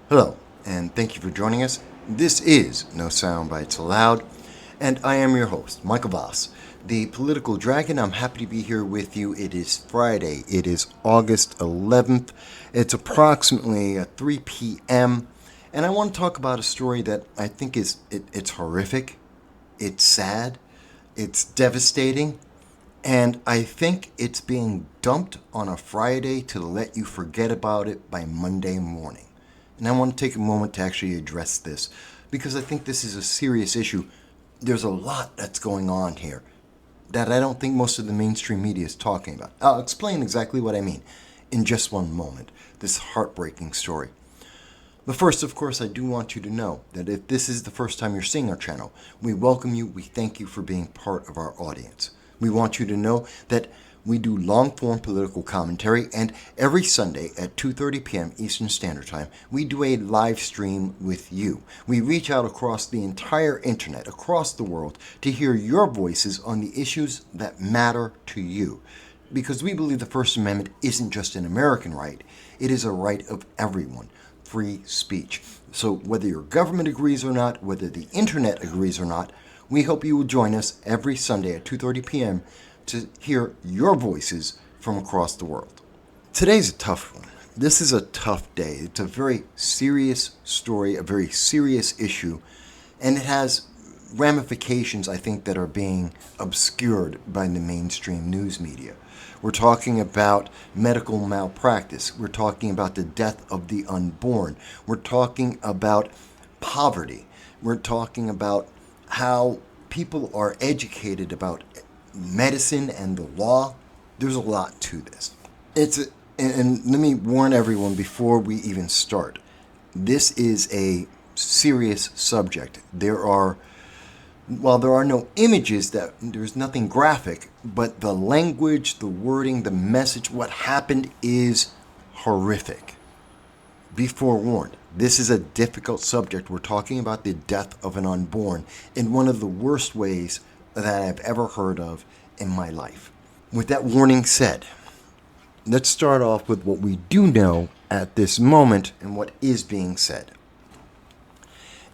Hello, and thank you for joining us. This is No Soundbites Allowed, and I am your host, Michael Voss, the Political Dragon. I'm happy to be here with you. It is Friday. It is August 11th. It's approximately 3 p.m., and I want to talk about a story that I think it's horrific, it's sad, it's devastating, and I think it's being dumped on a Friday to let you forget about it by Monday morning. And I want to take a moment to actually address this because I think this is a serious issue. There's a lot that's going on here that I don't think most of the mainstream media is talking about. I'll explain exactly what I mean in just one moment, this heartbreaking story. But first, of course, I do want you to know that if this is the first time you're seeing our channel, we welcome you, we thank you for being part of our audience. We want you to know that we do long-form political commentary, and every Sunday at 2:30 p.m. Eastern Standard Time, we do a live stream with you. We reach out across the entire internet, across the world, to hear your voices on the issues that matter to you. Because we believe the First Amendment isn't just an American right, it is a right of everyone. Free speech. So whether your government agrees or not, whether the internet agrees or not, we hope you will join us every Sunday at 2:30 p.m. to hear your voices from across the world. Today's a tough one. This is a tough day. It's a very serious story, a very serious issue, and it has ramifications, I think, that are being obscured by the mainstream news media. We're talking about medical malpractice. We're talking about the death of the unborn. We're talking about poverty. We're talking about how people are educated about medicine and the law. There's a lot to this. And let me warn everyone before we even start. This is a serious subject. While there are no images, there's nothing graphic, but the language, the wording, the message, what happened is horrific. Be forewarned. This is a difficult subject. We're talking about the death of an unborn in one of the worst ways that I've ever heard of in my life. With that warning said, let's start off with what we do know at this moment and what is being said.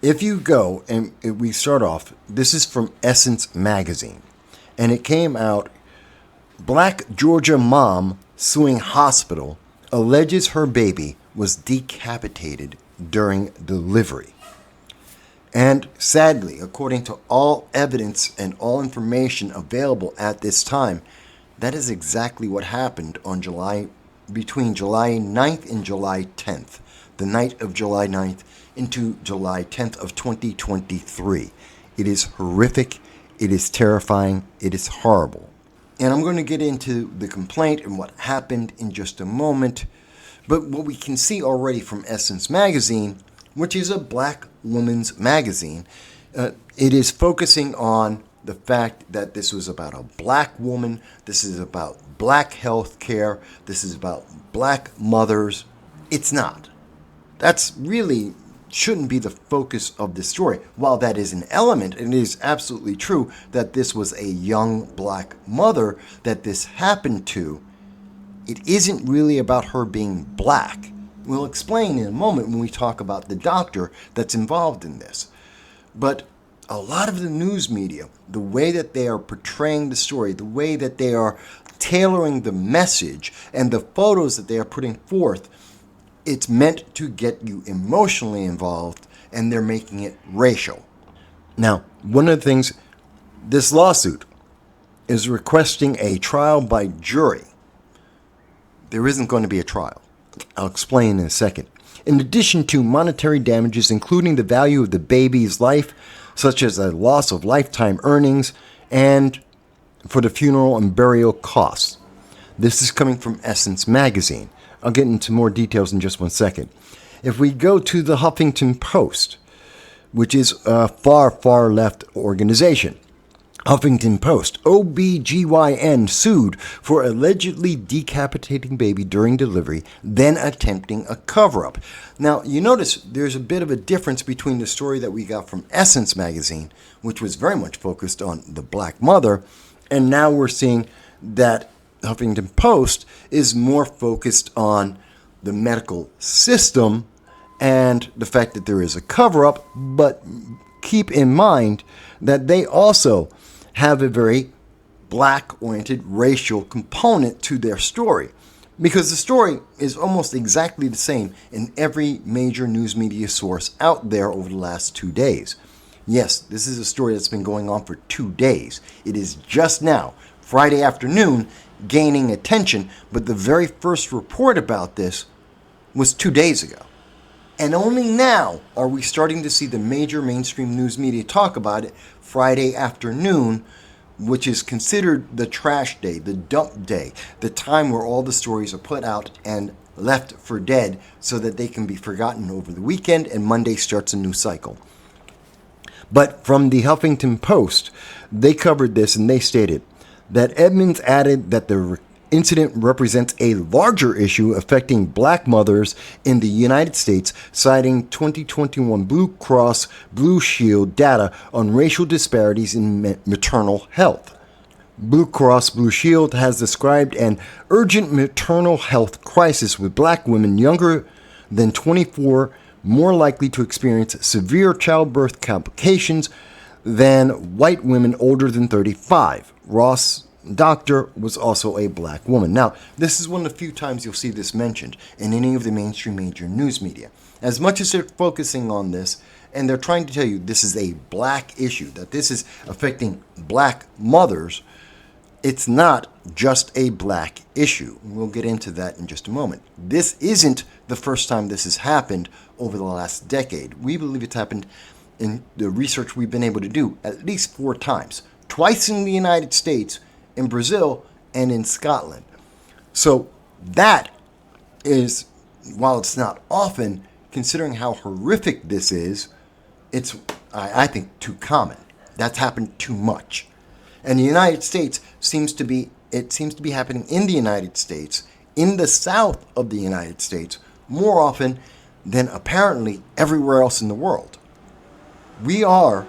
If you go, and we start off, this is from Essence Magazine, and it came out, Black Georgia mom suing hospital alleges her baby was decapitated during delivery. And sadly, according to all evidence and all information available at this time, that is exactly what happened between July 9th and July 10th, the night of July 9th into July 10th of 2023. It is horrific, it is terrifying, it is horrible. And I'm going to get into the complaint and what happened in just a moment. But what we can see already from Essence Magazine, which is a black woman's magazine, it is focusing on the fact that this was about a black woman, this is about black health care, this is about black mothers. It's not. That's really shouldn't be the focus of this story. While that is an element, and it is absolutely true that this was a young black mother that this happened to, it isn't really about her being black. We'll explain in a moment when we talk about the doctor that's involved in this. But a lot of the news media, the way that they are portraying the story, the way that they are tailoring the message and the photos that they are putting forth, it's meant to get you emotionally involved, and they're making it racial. Now, one of the things, this lawsuit is requesting a trial by jury. There isn't going to be a trial. I'll explain in a second. In addition to monetary damages, including the value of the baby's life, such as a loss of lifetime earnings, and for the funeral and burial costs. This is coming from Essence Magazine. I'll get into more details in just one second. If we go to the Huffington Post, which is a far left organization, Huffington Post, OBGYN sued for allegedly decapitating baby during delivery, then attempting a cover-up. Now, you notice there's a bit of a difference between the story that we got from Essence Magazine, which was very much focused on the black mother, and now we're seeing that Huffington Post is more focused on the medical system and the fact that there is a cover-up, but keep in mind that they also have a very black-oriented racial component to their story, because the story is almost exactly the same in every major news media source out there over the last 2 days. Yes, this is a story that's been going on for 2 days. It is just now, Friday afternoon, gaining attention, but the very first report about this was 2 days ago. And only now are we starting to see the major mainstream news media talk about it Friday afternoon, which is considered the trash day, the dump day, the time where all the stories are put out and left for dead so that they can be forgotten over the weekend and Monday starts a new cycle. But from the Huffington Post, they covered this and they stated that Edmonds added that the incident represents a larger issue affecting black mothers in the United States, citing 2021 Blue Cross Blue Shield data on racial disparities in maternal health. Blue Cross Blue Shield has described an urgent maternal health crisis with black women younger than 24 more likely to experience severe childbirth complications than white women older than 35. Ross Doctor was also a black woman. Now, this is one of the few times you'll see this mentioned in any of the mainstream major news media. As much as they're focusing on this, and they're trying to tell you this is a black issue, that this is affecting black mothers, it's not just a black issue. We'll get into that in just a moment. This isn't the first time this has happened over the last decade. We believe it's happened in the research we've been able to do at least 4 times. Twice in the United States, in Brazil, and in Scotland. So that is, while it's not often, considering how horrific this is, it's, I think, too common. That's happened too much. And the United States seems to be happening in the United States, in the south of the United States, more often than apparently everywhere else in the world. We are one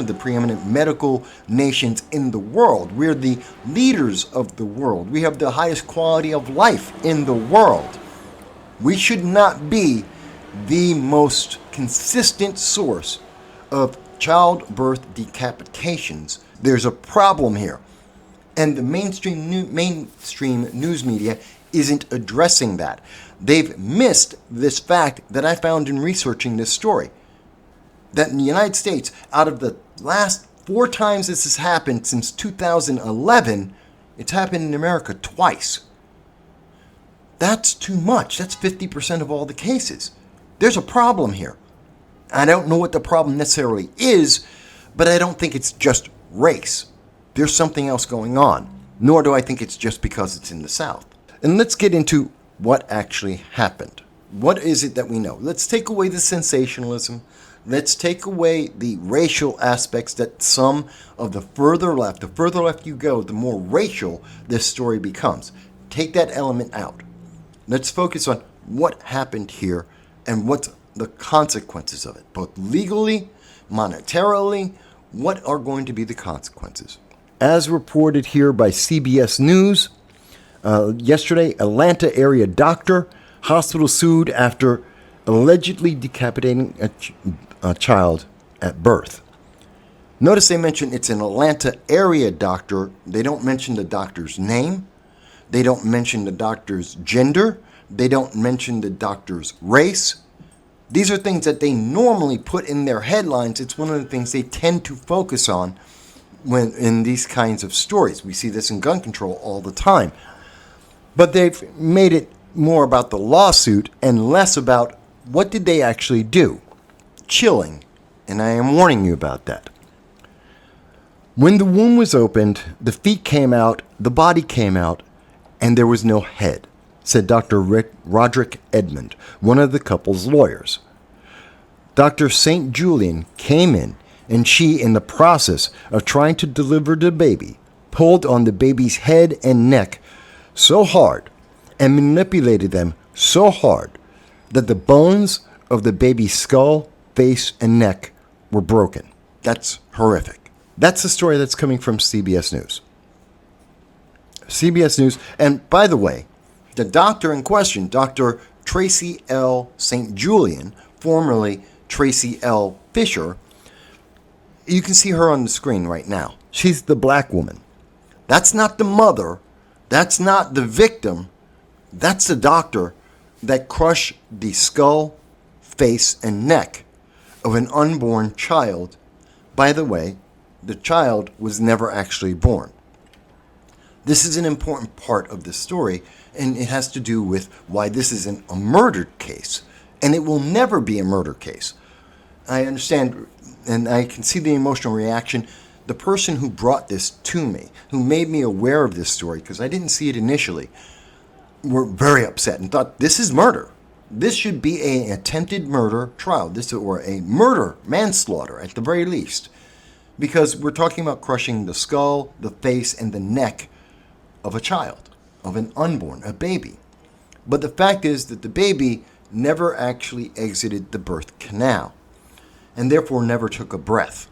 of the preeminent medical nations in the world. We're the leaders of the world. We have the highest quality of life in the world. We should not be the most consistent source of childbirth decapitations. There's a problem here. And the mainstream news media isn't addressing that. They've missed this fact that I found in researching this story. That in the United States, out of the last 4 times this has happened since 2011, it's happened in America twice. That's too much. That's 50% of all the cases. There's a problem here. I don't know what the problem necessarily is, but I don't think it's just race. There's something else going on. Nor do I think it's just because it's in the South. And let's get into what actually happened. What is it that we know? Let's take away the sensationalism. Let's take away the racial aspects that some of the further left you go, the more racial this story becomes. Take that element out. Let's focus on what happened here and what's the consequences of it, both legally, monetarily. What are going to be the consequences? As reported here by CBS News, yesterday, Atlanta area doctor, hospital sued after allegedly decapitating a child at birth. Notice they mention it's an Atlanta area doctor. They don't mention the doctor's name. They don't mention the doctor's gender. They don't mention the doctor's race. These are things that they normally put in their headlines. It's one of the things they tend to focus on when in these kinds of stories. We see this in gun control all the time. But they've made it more about the lawsuit and less about what did they actually do. Chilling, and I am warning you about that. When the womb was opened, the feet came out, the body came out, and there was no head, said Dr. Roderick Edmond, one of the couple's lawyers. Dr. St. Julian came in, and she, in the process of trying to deliver the baby, pulled on the baby's head and neck so hard and manipulated them so hard that the bones of the baby's skull, face, and neck were broken. That's horrific. That's the story that's coming from CBS News. CBS News, and by the way, the doctor in question, Dr. Tracey L. St. Julian, formerly Tracey L. Fisher. You can see her on the screen right now. She's the black woman. That's not the mother. That's not the victim. That's the doctor that crushed the skull, face, and neck of an unborn child. By the way, the child was never actually born. This is an important part of the story, and it has to do with why this isn't a murder case. And it will never be a murder case. I understand, and I can see the emotional reaction. The person who brought this to me, who made me aware of this story, because I didn't see it initially, were very upset and thought, this is murder. This should be an attempted murder trial, or a murder, manslaughter at the very least. Because we're talking about crushing the skull, the face, and the neck of a child, of an unborn, a baby. But the fact is that the baby never actually exited the birth canal, and therefore never took a breath.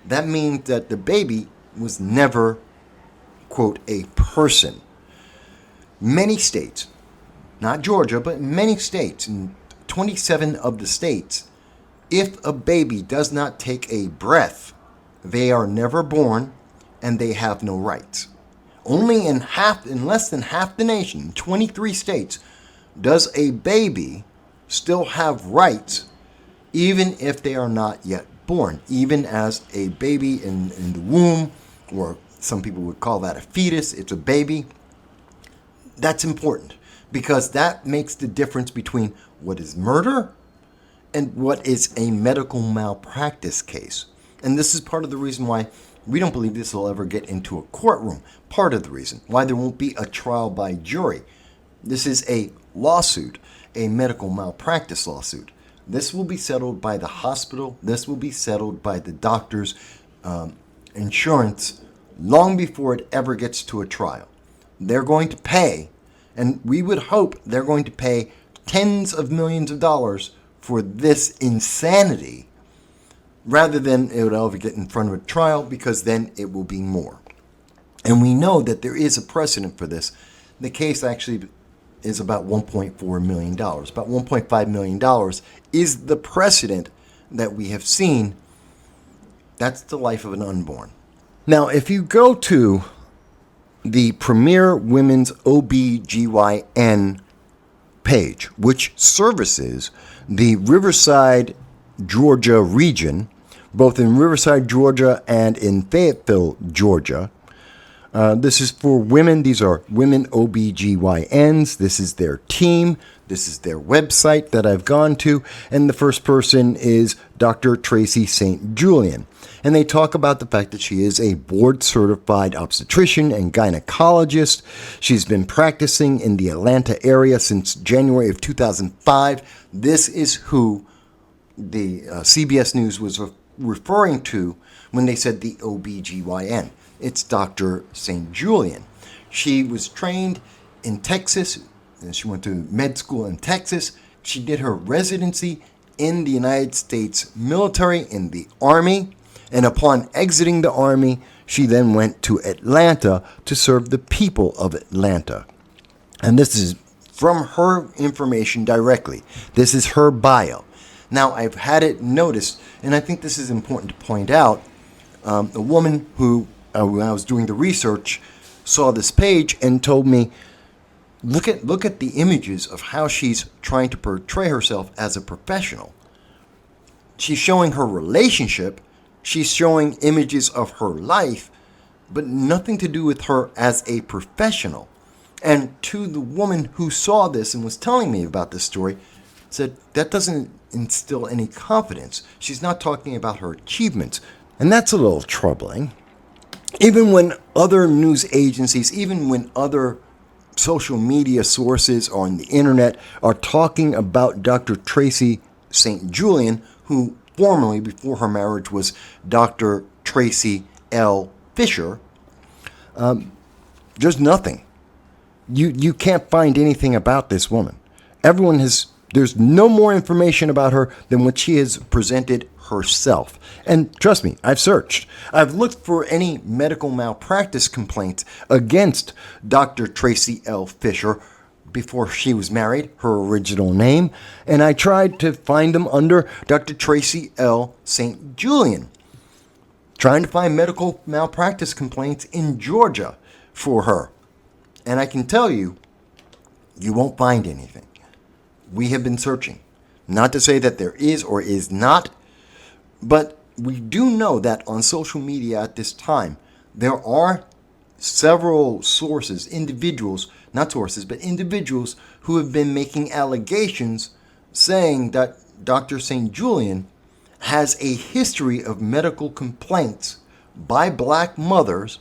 That means that the baby was never, quote, a person. Many states, not Georgia, but many states, in 27 of the states, if a baby does not take a breath, they are never born and they have no rights. Only in less than half the nation, 23 states, does a baby still have rights, even if they are not yet born, even as a baby in the womb, or some people would call that a fetus. It's a baby. That's important because that makes the difference between what is murder and what is a medical malpractice case. And this is part of the reason why we don't believe this will ever get into a courtroom. Part of the reason why there won't be a trial by jury. This is a lawsuit, a medical malpractice lawsuit. This will be settled by the hospital. This will be settled by the doctor's insurance long before it ever gets to a trial. They're going to pay, and we would hope they're going to pay tens of millions of dollars for this insanity rather than it would ever get in front of a trial, because then it will be more. And we know that there is a precedent for this. The case actually is about $1.4 million. About $1.5 million is the precedent that we have seen. That's the life of an unborn. Now, if you go to the Premier Women's OBGYN page, which services the Riverside, Georgia region, both in Riverside, Georgia and in Fayetteville, Georgia. This is for women. These are women OBGYNs. This is their team. This is their website that I've gone to. And the first person is Dr. Tracey St. Julian. And they talk about the fact that she is a board-certified obstetrician and gynecologist. She's been practicing in the Atlanta area since January of 2005. This is who the CBS News was referring to when they said the OBGYN. It's Dr. St. Julian. She was trained in Texas, and she went to med school in Texas. She did her residency in the United States military, in the Army, and upon exiting the Army, she then went to Atlanta to serve the people of Atlanta. And this is from her information directly. This is her bio. Now, I've had it noticed, and I think this is important to point out, a woman who, when I was doing the research, saw this page and told me, look at the images of how she's trying to portray herself as a professional. She's showing her relationship, she's showing images of her life, but nothing to do with her as a professional. And to the woman who saw this and was telling me about this story, said that doesn't instill any confidence. She's not talking about her achievements. And that's a little troubling. Even when other news agencies, even when other social media sources on the internet are talking about Dr. Tracey St. Julian, who formerly, before her marriage, was Dr. Tracey L. Fisher, there's nothing. You can't find anything about this woman. There's no more information about her than what she has presented herself. And trust me, I've searched. I've looked for any medical malpractice complaints against Dr. Tracey L. Fisher before she was married, her original name, and I tried to find them under Dr. Tracey L. St. Julian, trying to find medical malpractice complaints in Georgia for her. And I can tell you, you won't find anything. We have been searching. Not to say that there is or is not, but we do know that on social media at this time, there are several sources, individuals who have been making allegations saying that Dr. St. Julian has a history of medical complaints by black mothers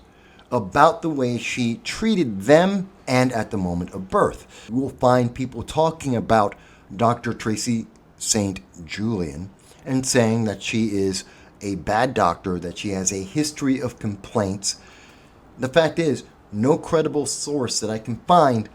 about the way she treated them and at the moment of birth. We'll find people talking about Dr. Tracey St. Julian and saying that she is a bad doctor, that she has a history of complaints. The fact is, no credible source that I can find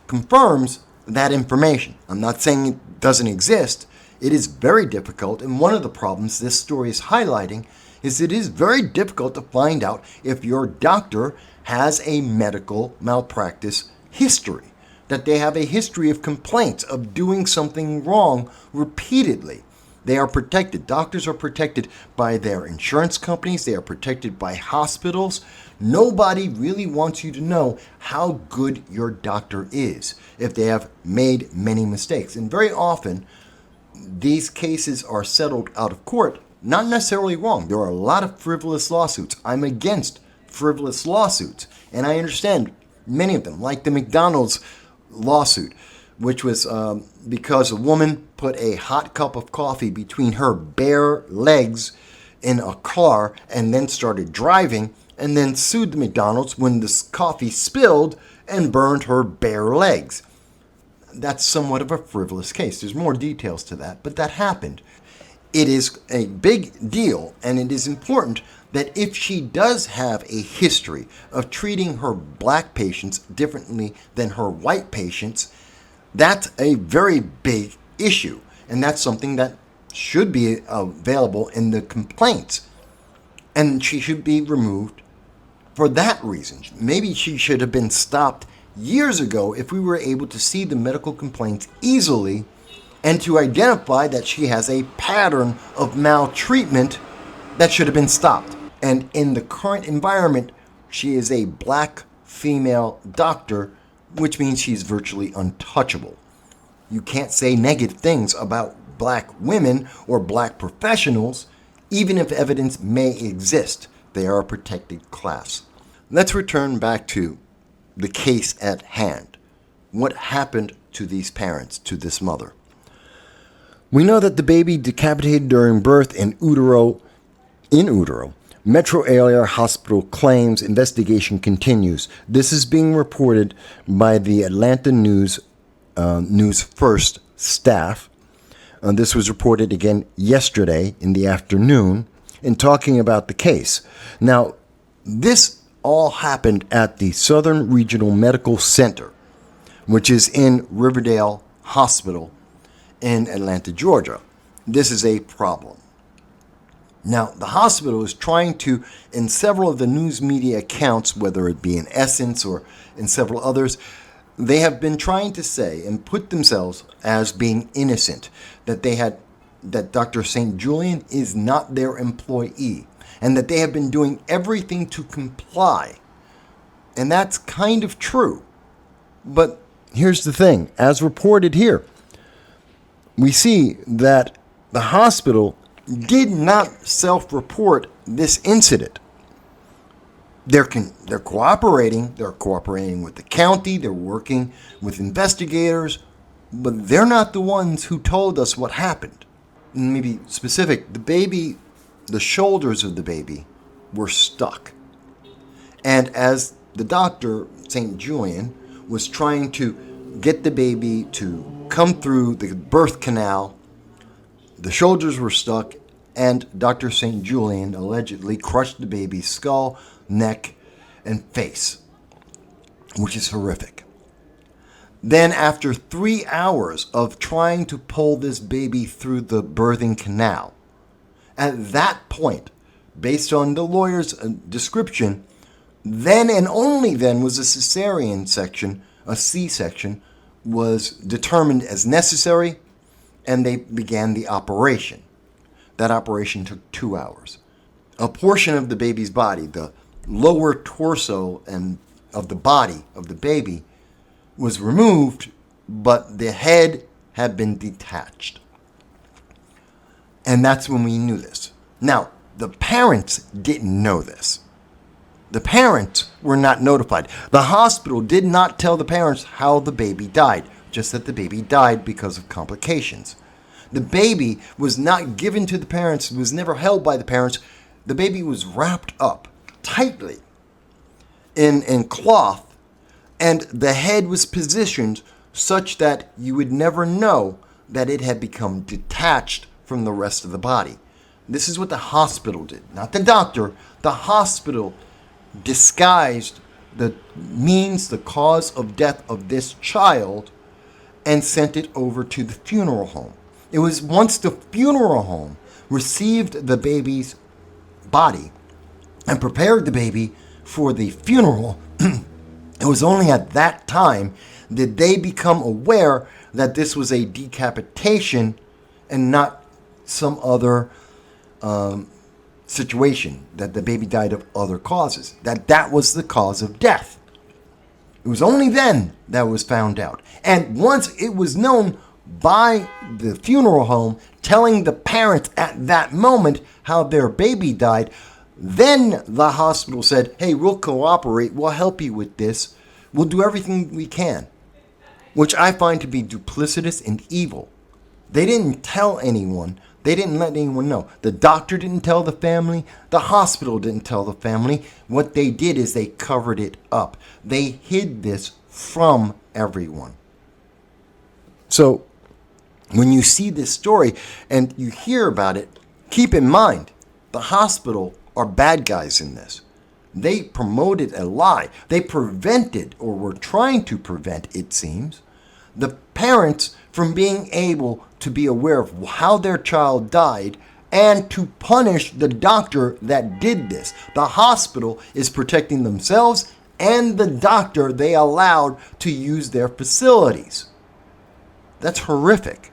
confirms that information. I'm not saying it doesn't exist. It is very difficult, and one of the problems this story is highlighting is it is very difficult to find out if your doctor has a medical malpractice history, that they have a history of complaints, of doing something wrong repeatedly. They are protected. Doctors are protected by their insurance companies. They are protected by hospitals. Nobody really wants you to know how good your doctor is if they have made many mistakes. And very often, these cases are settled out of court, not necessarily wrong. There are a lot of frivolous lawsuits. I'm against frivolous lawsuits, and I understand many of them, like the McDonald's lawsuit, which was because a woman put a hot cup of coffee between her bare legs in a car and then started driving, and then sued the McDonald's when this coffee spilled and burned her bare legs. That's somewhat of a frivolous case. There's more details to that, but that happened. It is a big deal, and it is important that if she does have a history of treating her black patients differently than her white patients, that's a very big issue, and that's something that should be available in the complaints, and she should be removed for that reason. Maybe she should have been stopped years ago if we were able to see the medical complaints easily and to identify that she has a pattern of maltreatment that should have been stopped. And in the current environment, she is a black female doctor, which means she's virtually untouchable. You can't say negative things about black women or black professionals, even if evidence may exist. They are a protected class. Let's return back to the case at hand. What happened to these parents, to this mother? We know that the baby decapitated during birth in utero. Metro area hospital claims investigation continues. This is being reported by the Atlanta News First staff. This was reported again yesterday in the afternoon in talking about the case. Now, this all happened at the Southern Regional Medical Center, which is in Riverdale Hospital in Atlanta, Georgia. This is a problem. Now, the hospital is trying to, in several of the news media accounts, whether it be in Essence or in several others, they have been trying to say and put themselves as being innocent, that Dr. St. Julian is not their employee, and that they have been doing everything to comply. And that's kind of true. But here's the thing, as reported here, we see that the hospital did not self-report this incident. They're cooperating. They're cooperating with the county. They're working with investigators. But they're not the ones who told us what happened. Maybe specific, the shoulders of the baby were stuck. And as the doctor, St. Julian, was trying to get the baby to come through the birth canal, the shoulders were stuck, and Dr. St. Julian allegedly crushed the baby's skull, neck, and face, which is horrific. Then, after 3 hours of trying to pull this baby through the birthing canal, at that point, based on the lawyer's description, then and only then was a cesarean section, a C-section, was determined as necessary, and they began the operation. That operation took 2 hours. A portion of the baby's body, the lower torso and of the body of the baby, was removed, but the head had been detached. And that's when we knew this. Now, the parents didn't know this. The parents were not notified. The hospital did not tell the parents how the baby died, just that the baby died because of complications. The baby was not given to the parents, was never held by the parents. The baby was wrapped up tightly in cloth, and the head was positioned such that you would never know that it had become detached from the rest of the body. This is what the hospital did, not the doctor. The hospital disguised the cause of death of this child, and sent it over to the funeral home. It was once the funeral home received the baby's body and prepared the baby for the funeral, it was only at that time did they become aware that this was a decapitation and not some other situation, that the baby died of other causes, that was the cause of death. It was only then that was found out. And once it was known by the funeral home telling the parents at that moment how their baby died, then the hospital said, hey, we'll cooperate, we'll help you with this, we'll do everything we can, which I find to be duplicitous and evil. They didn't tell anyone. They didn't let anyone know. The doctor didn't tell the family. The hospital didn't tell the family. What they did is they covered it up. They hid this from everyone. So when you see this story and you hear about it, keep in mind, the hospital are bad guys in this. They promoted a lie. They prevented, or were trying to prevent, it seems, the parents from being able to be aware of how their child died and to punish the doctor that did this. The hospital is protecting themselves and the doctor they allowed to use their facilities. That's horrific.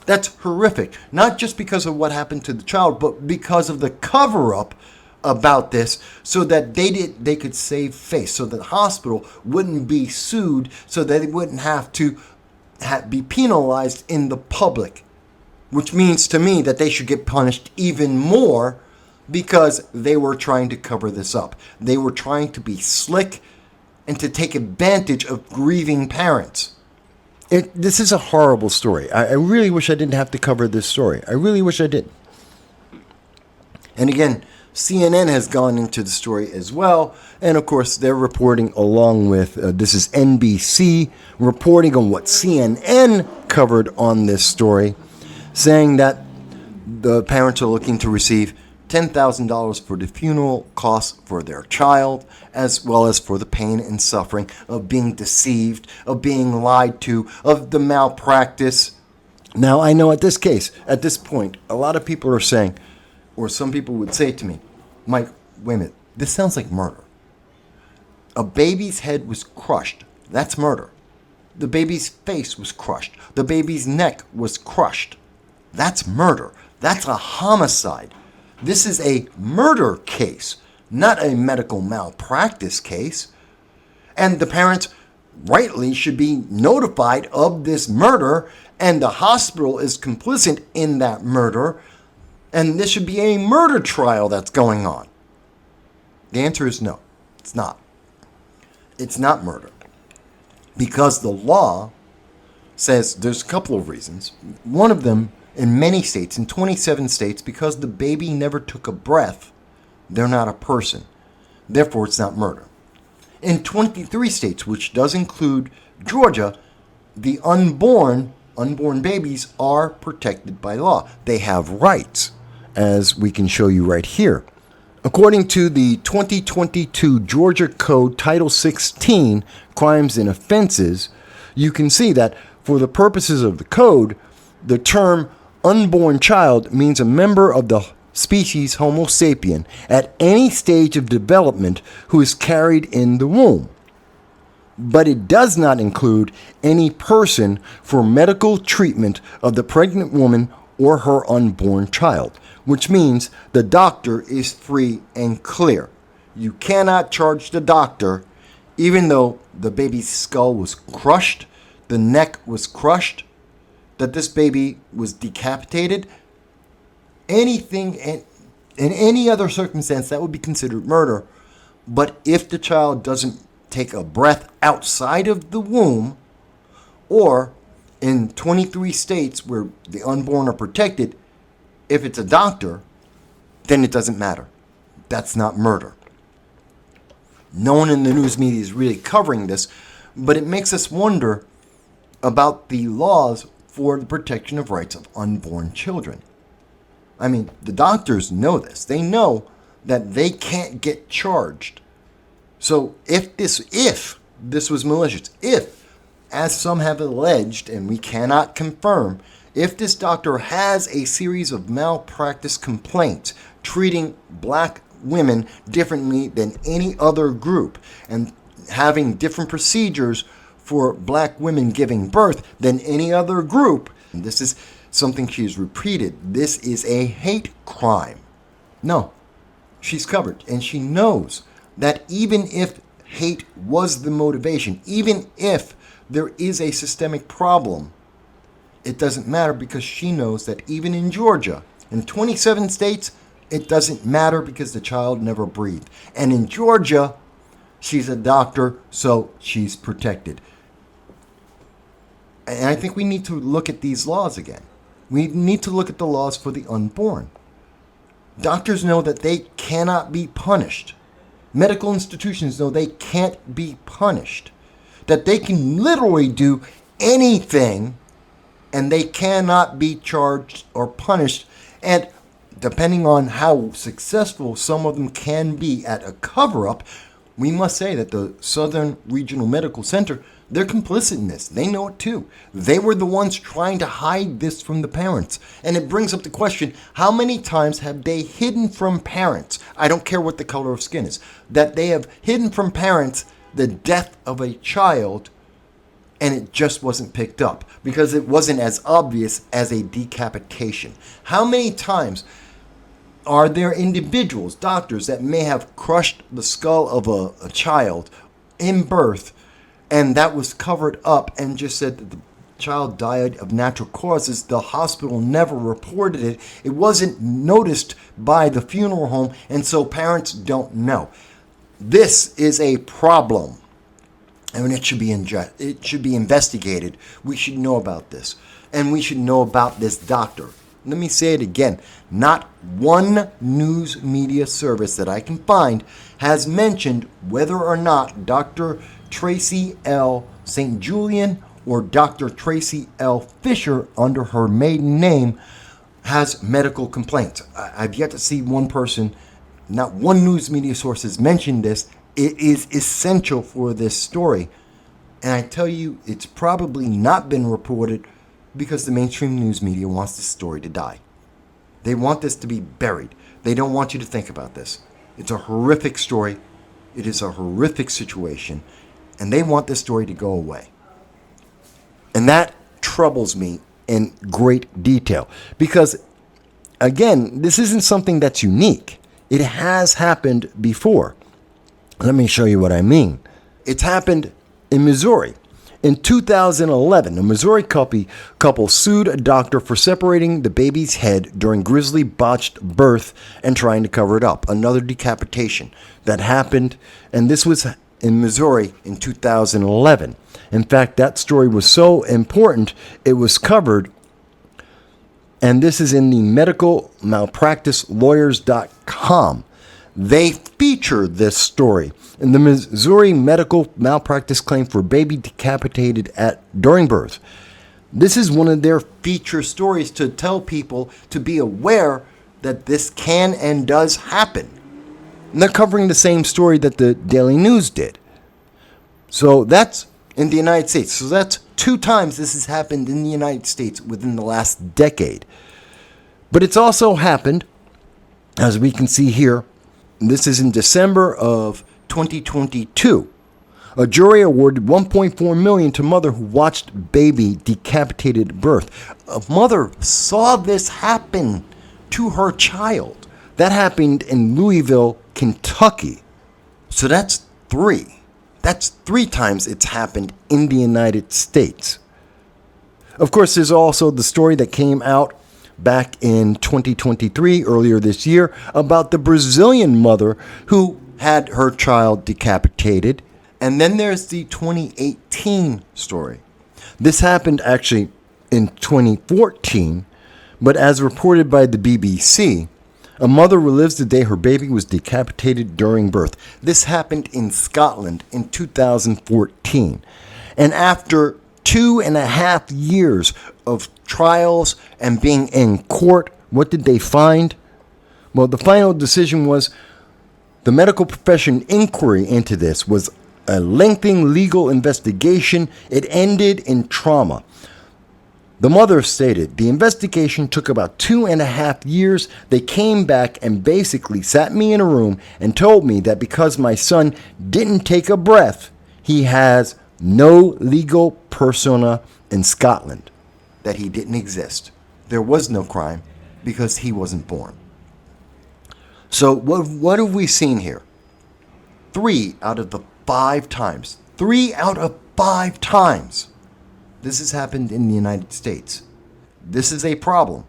That's horrific. Not just because of what happened to the child, but because of the cover-up about this, so that they could save face, so that the hospital wouldn't be sued, so that they wouldn't have to be penalized in the public, which means to me that they should get punished even more because they were trying to cover this up. They were trying to be slick and to take advantage of grieving parents. This is a horrible story. I really wish I didn't have to cover this story. I really wish I did. And again, CNN has gone into the story as well. And of course, they're reporting along with, this is NBC, reporting on what CNN covered on this story, saying that the parents are looking to receive $10,000 for the funeral costs for their child, as well as for the pain and suffering of being deceived, of being lied to, of the malpractice. Now, I know at this point, a lot of people are saying, or some people would say to me, Mike, wait a minute, this sounds like murder. A baby's head was crushed. That's murder. The baby's face was crushed. The baby's neck was crushed. That's murder. That's a homicide. This is a murder case, not a medical malpractice case. And the parents rightly should be notified of this murder, and the hospital is complicit in that murder, and this should be a murder trial that's going on. The answer is no, it's not. It's not murder. Because the law says there's a couple of reasons. One of them, in many states, in 27 states, because the baby never took a breath, they're not a person. Therefore, it's not murder. In 23 states, which does include Georgia, the unborn babies are protected by law. They have rights, as we can show you right here. According to the 2022 Georgia Code Title 16, Crimes and Offenses, you can see that for the purposes of the code, the term unborn child means a member of the species Homo sapien at any stage of development who is carried in the womb. but it does not include any person for medical treatment of the pregnant woman or her unborn child, which means the doctor is free and clear. You cannot charge the doctor, even though the baby's skull was crushed, the neck was crushed, that this baby was decapitated. Anything in any other circumstance that would be considered murder. But if the child doesn't take a breath outside of the womb, or in 23 states where the unborn are protected, if it's a doctor, then it doesn't matter. That's not murder. No one in the news media is really covering this, but it makes us wonder about the laws for the protection of rights of unborn children. I mean, the doctors know this. They know that they can't get charged. So if this was malicious, if, as some have alleged, and we cannot confirm, if this doctor has a series of malpractice complaints treating black women differently than any other group and having different procedures for black women giving birth than any other group, and this is something she's repeated, this is a hate crime. No, she's covered, and she knows that even if hate was the motivation, even if there is a systemic problem, it doesn't matter, because she knows that even in Georgia, in 27 states, it doesn't matter because the child never breathed. And in Georgia, she's a doctor, so she's protected. And I think we need to look at these laws again. We need to look at the laws for the unborn. Doctors know that they cannot be punished. Medical institutions know they can't be punished. That they can literally do anything and they cannot be charged or punished. And depending on how successful some of them can be at a cover-up, we must say that the Southern Regional Medical Center, they're complicit in this. They know it too. They were the ones trying to hide this from the parents. And it brings up the question, how many times have they hidden from parents, I don't care what the color of skin is, that they have hidden from parents the death of a child and it just wasn't picked up because it wasn't as obvious as a decapitation? How many times are there individuals, doctors, that may have crushed the skull of a child in birth, and that was covered up and just said that the child died of natural causes? The hospital never reported it. It wasn't noticed by the funeral home, and so parents don't know. This is a problem, and it should be investigated. We should know about this, and we should know about this doctor. Let me say it again. Not one news media service that I can find has mentioned whether or not Dr. Tracey L. St. Julian or Dr. Tracey L. Fisher, under her maiden name, has medical complaints. I've yet to see one person, not one news media source has mentioned this. It is essential for this story. And I tell you, it's probably not been reported because the mainstream news media wants this story to die. They want this to be buried. They don't want you to think about this. It's a horrific story. It is a horrific situation. And they want this story to go away. And that troubles me in great detail. Because, again, this isn't something that's unique. It has happened before. Let me show you what I mean. It's happened in Missouri. In 2011, a Missouri couple sued a doctor for separating the baby's head during grisly botched birth and trying to cover it up. Another decapitation that happened, and this was in Missouri in 2011. In fact, that story was so important, it was covered, and this is in the medicalmalpracticelawyers.com. They feature this story in the Missouri medical malpractice claim for baby decapitated during birth. This is one of their feature stories to tell people to be aware that this can and does happen. And they're covering the same story that the Daily News did. So that's in the United States. So that's 2 times this has happened in the United States within the last decade. But it's also happened, as we can see here, this is in December of 2022. A jury awarded $1.4 million to mother who watched baby decapitated at birth. A mother saw this happen to her child. That happened in Louisville, Kentucky. So that's three. That's 3 times it's happened in the United States. Of course, there's also the story that came out back in 2023, earlier this year, about the Brazilian mother who had her child decapitated. And then there's the 2018 story. This happened actually in 2014, but as reported by the BBC, a mother relives the day her baby was decapitated during birth. This happened in Scotland in 2014. And after 2.5 years of trials and being in court, what did they find? Well, the final decision was the medical profession inquiry into this was a lengthy legal investigation. It ended in trauma. The mother stated, the investigation took about 2.5 years. They came back and basically sat me in a room and told me that because my son didn't take a breath, he has no legal persona in Scotland, that he didn't exist. There was no crime because he wasn't born. So what have we seen here? 3 out of the 5 times. 3 out of 5 times. This has happened in the United States. This is a problem.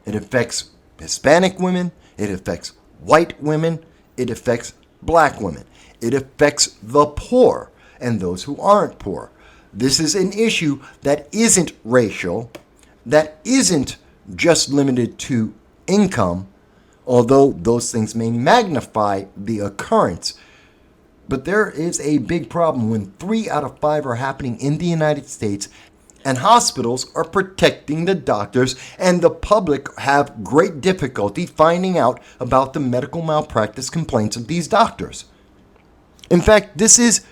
It affects Hispanic women. It affects white women. It affects black women. It affects the poor and those who aren't poor. This is an issue that isn't racial, that isn't just limited to income, although those things may magnify the occurrence. But there is a big problem when 3 out of 5 are happening in the United States, and hospitals are protecting the doctors, and the public have great difficulty finding out about the medical malpractice complaints of these doctors. In fact, this is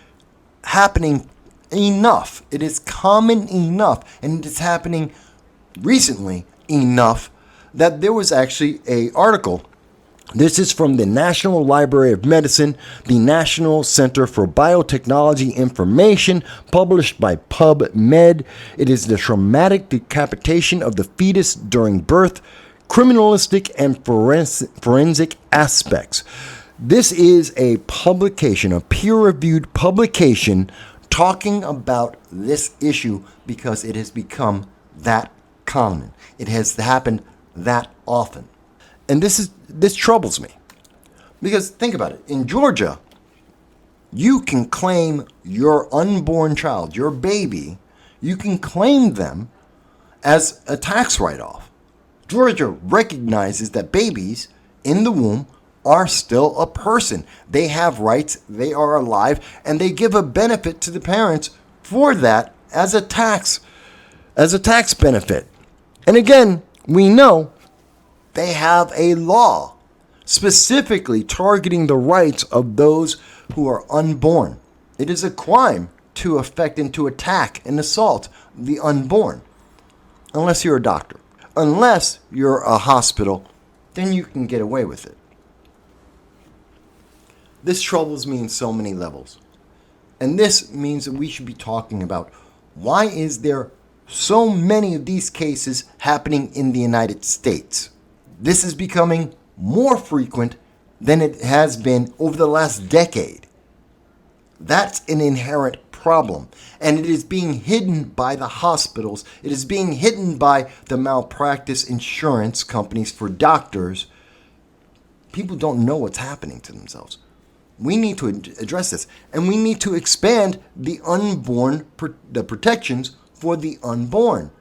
happening enough. It is common enough, and it is happening recently enough that there was actually an article. This is from the National Library of Medicine, the National Center for Biotechnology Information, published by PubMed. It is the traumatic decapitation of the fetus during birth, criminalistic and forensic aspects. This is a publication, a peer-reviewed publication, talking about this issue because it has become that common. It has happened that often. And this troubles me. Because think about it. In Georgia, you can claim your unborn child, your baby, you can claim them as a tax write-off. Georgia recognizes that babies in the womb are still a person. They have rights, they are alive, and they give a benefit to the parents for that as a tax benefit. And again, we know they have a law specifically targeting the rights of those who are unborn. It is a crime to affect and to attack and assault the unborn. Unless you're a doctor. Unless you're a hospital, then you can get away with it. This troubles me in so many levels. And this means that we should be talking about why is there so many of these cases happening in the United States. This is becoming more frequent than it has been over the last decade. That's an inherent problem. And it is being hidden by the hospitals. It is being hidden by the malpractice insurance companies for doctors. People don't know what's happening to themselves. We need to address this. And we need to expand the the protections for the unborn.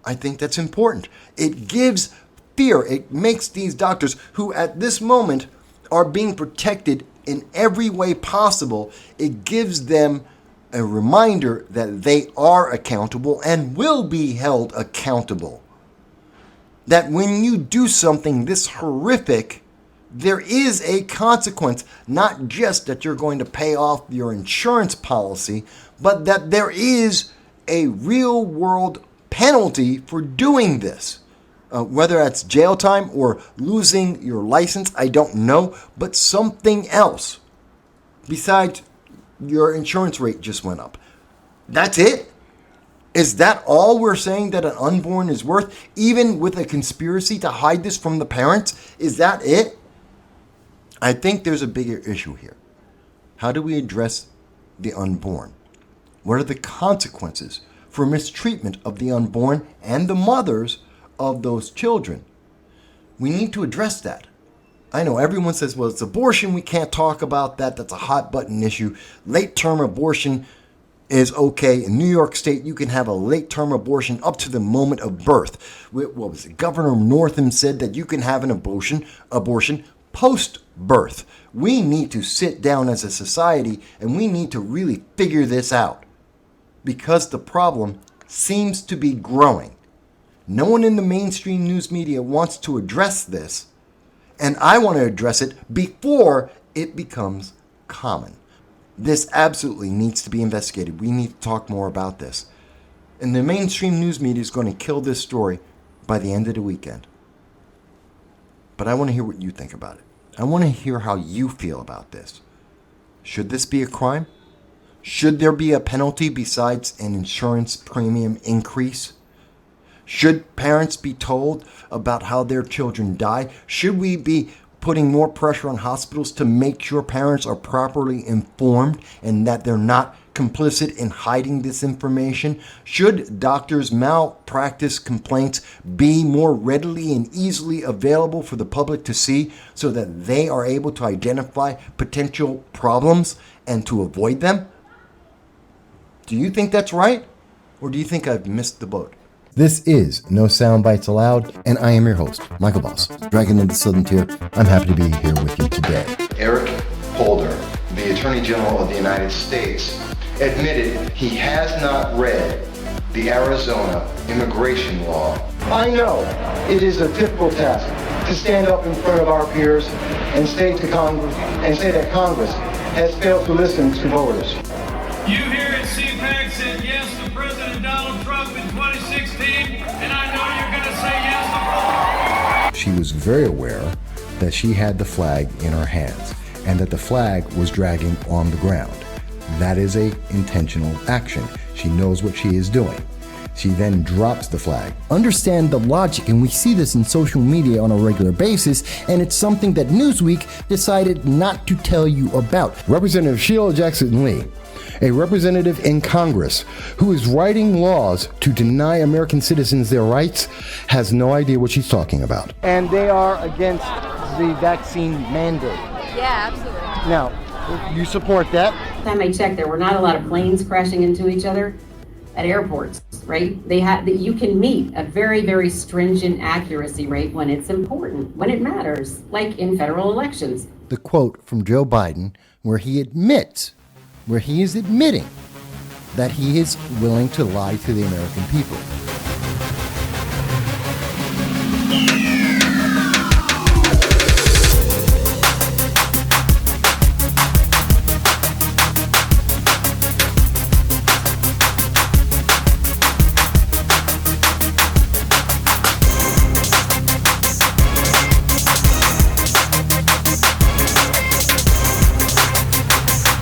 I think that's important. It gives fear. It makes these doctors who at this moment are being protected in every way possible, it gives them a reminder that they are accountable and will be held accountable. That when you do something this horrific, there is a consequence, not just that you're going to pay off your insurance policy, but that there is a real world penalty for doing this. Whether that's jail time or losing your license, I don't know, but something else besides your insurance rate just went up. That's it? Is that all we're saying that an unborn is worth? Even with a conspiracy to hide this from the parents? Is that it? I think there's a bigger issue here. How do we address the unborn? What are the consequences for mistreatment of the unborn and the mothers of those children? We need to address that. I know everyone says, well, it's abortion. We can't talk about that. That's a hot button issue. Late term abortion is okay. In New York State, you can have a late term abortion up to the moment of birth. What was it? Governor Northam said that you can have an abortion post birth. We need to sit down as a society and we need to really figure this out, because the problem seems to be growing. No one in the mainstream news media wants to address this, and I want to address it before it becomes common. This absolutely needs to be investigated. We need to talk more about this. And the mainstream news media is going to kill this story by the end of the weekend. But I want to hear what you think about it. I want to hear how you feel about this. Should this be a crime? Should there be a penalty besides an insurance premium increase? Should parents be told about how their children die? Should we be putting more pressure on hospitals to make sure parents are properly informed and that they're not complicit in hiding this information? Should doctors' malpractice complaints be more readily and easily available for the public to see so that they are able to identify potential problems and to avoid them? Do you think that's right? Or do you think I've missed the boat? This is No Soundbites Allowed, and I am your host, Michael Boss, Dragon of the Southern Tier. I'm happy to be here with you today. Eric Holder, the Attorney General of the United States, admitted he has not read the Arizona immigration law. I know it is a difficult task to stand up in front of our peers and say that Congress has failed to listen to voters. You here at CPAC said yes to President Donald Trump in 2016, and I know you're going to say yes to. She was very aware that she had the flag in her hands and that the flag was dragging on the ground. That is a intentional action. She knows what she is doing. She then drops the flag. Understand the logic, and we see this in social media on a regular basis, and it's something that Newsweek decided not to tell you about. Representative Sheila Jackson Lee, a representative in Congress who is writing laws to deny American citizens their rights, has no idea what she's talking about. And they are against the vaccine mandate. Yeah, absolutely. Now, you support that? Last time I checked, there were not a lot of planes crashing into each other at airports, right? You can meet a very, very stringent accuracy rate when it's important, when it matters, like in federal elections. The quote from Joe Biden where he is admitting that he is willing to lie to the American people.